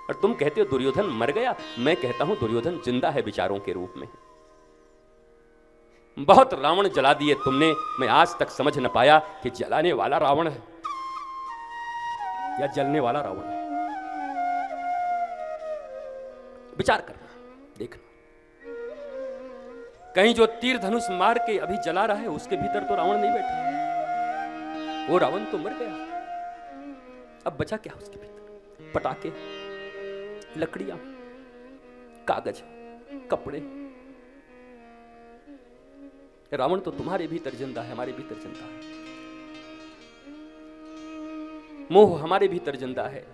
और तुम कहते हो दुर्योधन मर गया, मैं कहता हूं दुर्योधन जिंदा है विचारों के रूप में। बहुत रावण जला दिए तुमने, मैं आज तक समझ न पाया कि जलाने वाला रावण है या जलने वाला रावण है। विचार करना, देखना, कहीं जो तीर धनुष मार के अभी जला रहा है उसके भीतर तो रावण नहीं बैठा, वो रावण तो मर गया। अब बचा क्या उसके भीतर? पटाखे, लकड़ियां, कागज, कपड़े। रावण तो तुम्हारे भीतर जिंदा है, हमारे भीतर जिंदा है। मोह हमारे भीतर जिंदा है।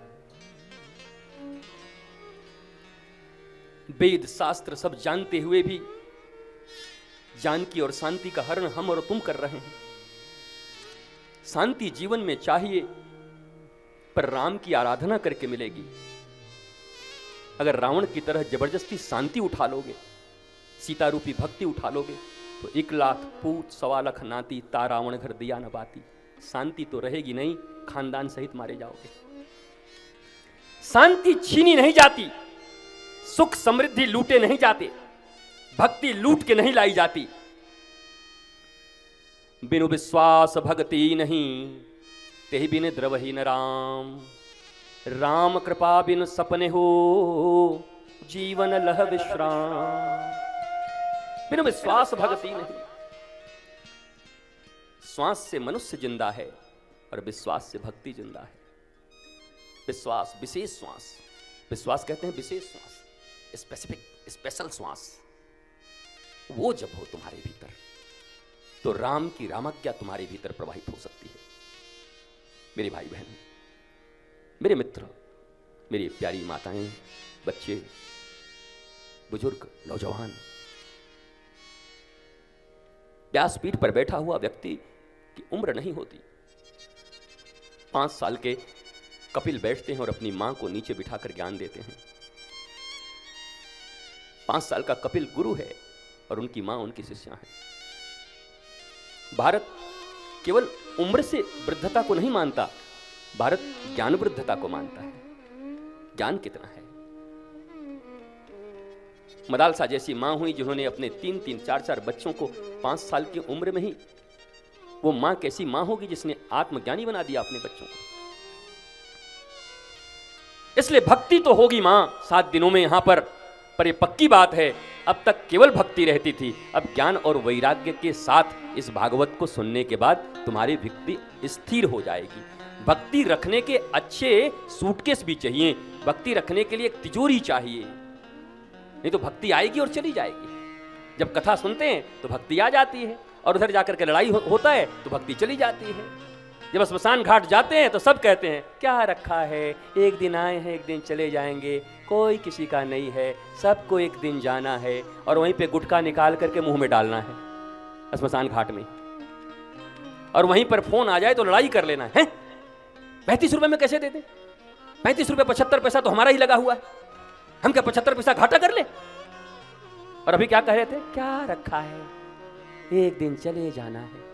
वेद शास्त्र सब जानते हुए भी जानकी और शांति का हरण हम और तुम कर रहे हैं। शांति जीवन में चाहिए, पर राम की आराधना करके मिलेगी। अगर रावण की तरह जबरदस्ती शांति उठा लोगे, सीता रूपी भक्ति उठा लोगे, तो 1 लाख पूत 1.25 लाख नाती ता रावण घर दिया न बाती। शांति तो रहेगी नहीं, खानदान सहित मारे जाओगे। शांति छीनी नहीं जाती, सुख समृद्धि लूटे नहीं जाते, भक्ति लूट के नहीं लाई जाती। बिनु विश्वास भक्ति नहीं, तेहि बिन द्रवहीन राम। राम कृपा बिन सपने हो, जीवन लह विश्राम। बिनु विश्वास भक्ति नहीं। श्वास से मनुष्य जिंदा है और विश्वास से भक्ति जिंदा है। विश्वास विशेष श्वास, विश्वास कहते हैं विशेष श्वास, स्पेसिफिक स्पेशल श्वास। वो जब हो तुम्हारे भीतर, तो राम की रामाज्ञा तुम्हारे भीतर प्रवाहित हो सकती है। मेरे भाई बहन, मेरे मित्र, मेरी प्यारी माताएं, बच्चे, बुजुर्ग, नौजवान, व्यासपीठ पर बैठा हुआ व्यक्ति की उम्र नहीं होती। 5 साल के कपिल बैठते हैं और अपनी मां को नीचे बिठाकर ज्ञान देते हैं। 5 साल का कपिल गुरु है और उनकी मां उनकी शिष्या है। भारत केवल उम्र से वृद्धता को नहीं मानता, भारत ज्ञान वृद्धता को मानता है। ज्ञान कितना है? मदालसा जैसी मां हुई जिन्होंने अपने 3-3, 4-4 बच्चों को 5 साल की उम्र में ही, वो मां कैसी मां होगी जिसने आत्मज्ञानी बना दिया अपने बच्चों को। इसलिए भक्ति तो होगी मां 7 दिनों में यहां पर ये पक्की बात है। अब तक केवल भक्ति रहती थी, अब ज्ञान और वैराग्य के साथ इस भागवत को सुनने के बाद तुम्हारी भक्ति स्थिर हो जाएगी। भक्ति रखने के अच्छे सूटकेस भी चाहिए, भक्ति रखने के लिए एक तिजोरी चाहिए, नहीं तो भक्ति आएगी और चली जाएगी। जब कथा सुनते हैं तो भक्ति आ जाती है, और उधर जाकर के लड़ाई होता है तो भक्ति चली जाती है। जब स्मशान घाट जाते हैं तो सब कहते हैं क्या रखा है, एक दिन आए हैं एक दिन चले जाएंगे, कोई किसी का नहीं है, सबको एक दिन जाना है। और वहीं पे गुटखा निकाल करके मुंह में डालना है स्मशान घाट में, और वहीं पर फोन आ जाए तो लड़ाई कर लेना है। 35 रुपए में कैसे दे दे? 35 रुपए 75 पैसा तो हमारा ही लगा हुआ है, हम क्या 75 पैसा घाटा कर ले? और अभी क्या कह रहे थे? क्या रखा है, एक दिन चले जाना है,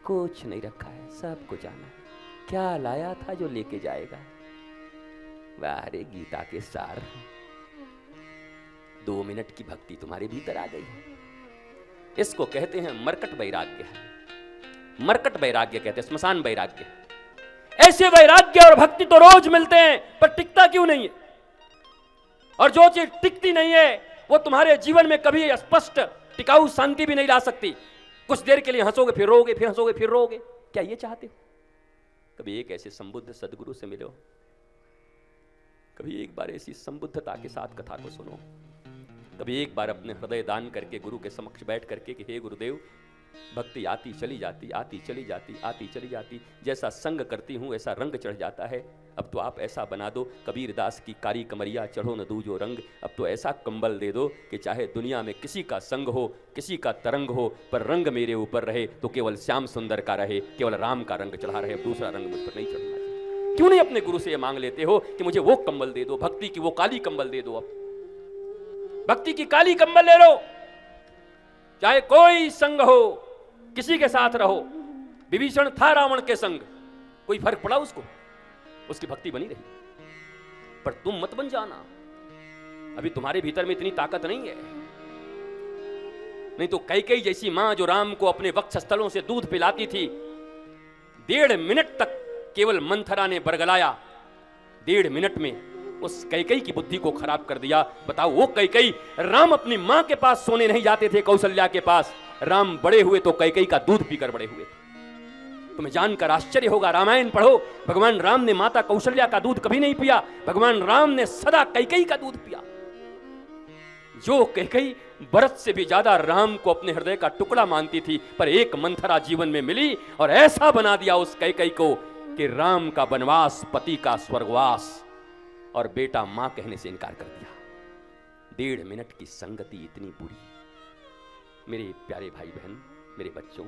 कुछ नहीं रखा है, सबको जाना है। क्या लाया था जो लेके जाएगा? वाह रे गीता के सार। 2 मिनट की भक्ति तुम्हारे भीतर आ गई है। इसको कहते हैं मरकट वैराग्य। मरकट वैराग्य कहते हैं, स्मशान वैराग्य। ऐसे वैराग्य और भक्ति तो रोज मिलते हैं, पर टिकता क्यों नहीं है? और जो चीज टिकती नहीं है वो तुम्हारे जीवन में कभी स्पष्ट टिकाऊ शांति भी नहीं ला सकती। कुछ देर के लिए हंसोगे फिर रोगे, फिर हंसोगे फिर रोगे। क्या ये चाहते हो? कभी एक ऐसे संबुद्ध सदगुरु से मिलो, कभी एक बार ऐसी संबुद्धता के साथ कथा को सुनो, कभी एक बार अपने हृदय दान करके गुरु के समक्ष बैठ करके कि हे गुरुदेव, भक्ति आती चली जाती, आती चली जाती, आती चली जाती, जैसा संग करती हूँ ऐसा रंग चढ़ जाता है, अब तो आप ऐसा बना दो, कबीर दास की कारी कमरिया चढ़ो न दूजो रंग। अब तो ऐसा कंबल दे दो कि चाहे दुनिया में किसी का संग हो, किसी का तरंग हो, पर रंग मेरे ऊपर रहे तो केवल श्याम सुंदर का रहे, केवल राम का रंग चढ़ा रहे, दूसरा रंग मुझ पर नहीं चढ़ना चाहिए। क्यों नहीं अपने गुरु से ये मांग लेते हो कि मुझे वो कंबल दे दो, भक्ति की वो काली कंबल दे दो? अब भक्ति की काली कंबल ले लो, चाहे कोई संग हो, किसी के साथ रहो। विभीषण था रावण के संग, कोई फर्क पड़ा उसको? उसकी भक्ति बनी रही। पर तुम मत बन जाना, अभी तुम्हारे भीतर में इतनी ताकत नहीं है। नहीं तो कैकेयी जैसी मां जो राम को अपने वक्षस्थलों से दूध पिलाती थी, 1.5 मिनट तक केवल मंथरा ने बरगलाया, 1.5 मिनट में उस कैकेयी की बुद्धि को खराब कर दिया। बताओ, वो कैकेयी, राम अपनी मां के पास सोने नहीं जाते थे, कौशल्या के पास। राम बड़े हुए तो कैकेयी का दूध पीकर बड़े हुए। तुम्हें जानकर आश्चर्य होगा, रामायण पढ़ो, भगवान राम ने माता कौशल्या का दूध कभी नहीं पिया, भगवान राम ने सदा कैकेयी का दूध पिया। जो कैकेयी भरत से भी ज्यादा राम को अपने हृदय का टुकड़ा मानती थी, पर एक मंथरा जीवन में मिली और ऐसा बना दिया उस कैकेयी को कि राम का वनवास, पति का स्वर्गवास, और बेटा मां कहने से इनकार कर दिया। 1.5 मिनट की संगति इतनी बुरी। मेरे प्यारे भाई बहन, मेरे बच्चों,